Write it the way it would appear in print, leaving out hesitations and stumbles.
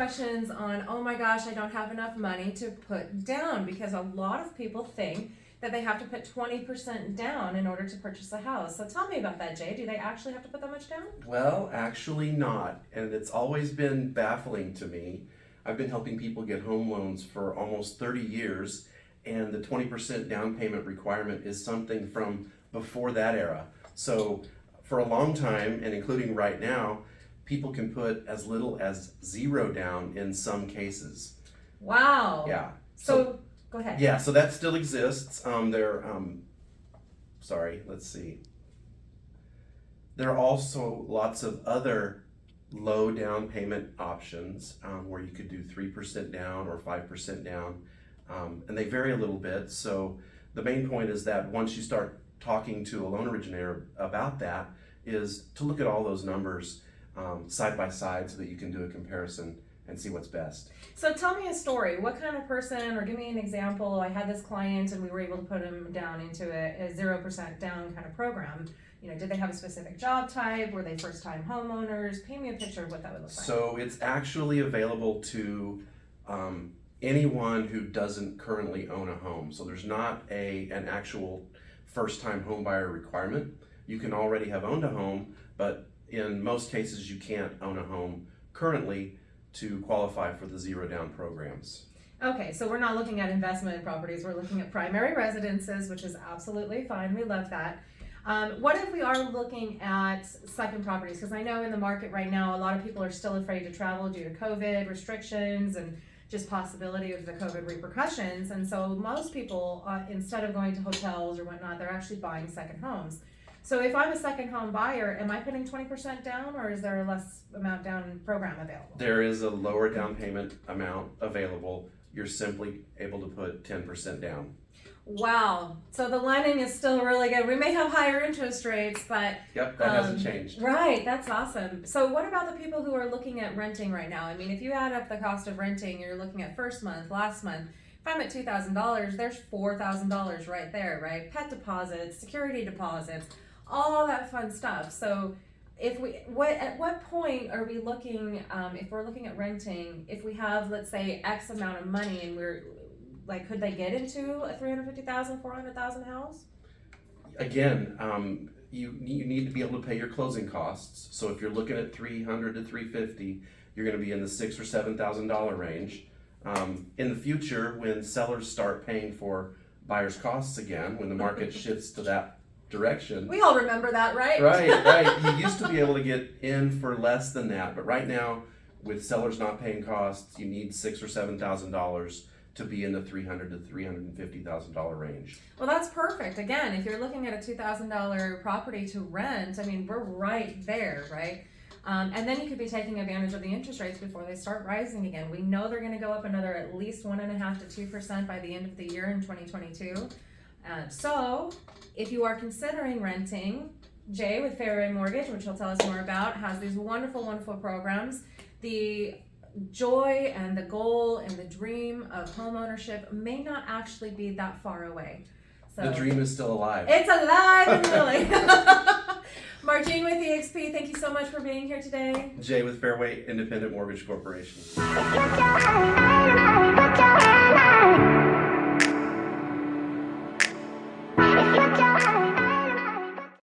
questions on, oh my gosh, I don't have enough money to put down, because a lot of people think that they have to put 20% down in order to purchase a house. So tell me about that, Jay. Do they actually have to put that much down? Well, actually not, and it's always been baffling to me. I've been helping people get home loans for almost 30 years, and the 20% down payment requirement is something from before that era. So for a long time, and including right now, people can put as little as 0 down in some cases. Wow. Yeah. So go ahead. Yeah, so that still exists. Let's see. There are also lots of other low down payment options where you could do 3% down or 5% down, and they vary a little bit. So the main point is that once you start talking to a loan originator about that, is to look at all those numbers side by side so that you can do a comparison and see what's best. So tell me a story. What kind of person, or give me an example. I had this client and we were able to put him down into a 0% down kind of program. You know, did they have a specific job type? Were they first time homeowners? Paint me a picture of what that would look like. So it's actually available to anyone who doesn't currently own a home. So there's not an actual first time home buyer requirement. You can already have owned a home, but in most cases you can't own a home currently to qualify for the 0 down programs. Okay, so we're not looking at investment properties, we're looking at primary residences, which is absolutely fine, we love that. What if we are looking at second properties? Because I know in the market right now, a lot of people are still afraid to travel due to COVID restrictions and just possibility of the COVID repercussions. And so most people, instead of going to hotels or whatnot, they're actually buying second homes. So if I'm a second home buyer, am I putting 20% down, or is there a less amount down program available? There is a lower down payment amount available. You're simply able to put 10% down. Wow. So the lending is still really good. We may have higher interest rates, but Yep, that hasn't changed. Right, that's awesome. So what about the people who are looking at renting right now? I mean, if you add up the cost of renting, you're looking at first month, last month. If I'm at $2,000, there's $4,000 right there, right? Pet deposits, security deposits, all that fun stuff. So at what point are we looking, if we're looking at renting, if we have, let's say, X amount of money and we're like, could they get into a $350,000, $400,000 house? Again, you need to be able to pay your closing costs. So if you're looking at $300 to $350, you're going to be in the $6,000 or $7,000 range. In the future, when sellers start paying for buyers' costs again, when the market shifts to that direction. We all remember that, right? Right. You used to be able to get in for less than that, but right now, with sellers not paying costs, you need $6,000 or $7,000 to be in the $300,000 to $350,000 range. Well, that's perfect. Again, if you're looking at a $2,000 property to rent, I mean, we're right there, right? And then you could be taking advantage of the interest rates before they start rising again. We know they're going to go up another at least 1.5% to 2% by the end of the year in 2022. So if you are considering renting, Jay with Fairway Mortgage, which he'll tell us more about, has these wonderful, wonderful programs. The joy and the goal and the dream of home ownership may not actually be that far away. So The dream is still alive. it's alive and willing. Martine with EXP, thank you so much for being here today. Jay with Fairway Independent Mortgage Corporation.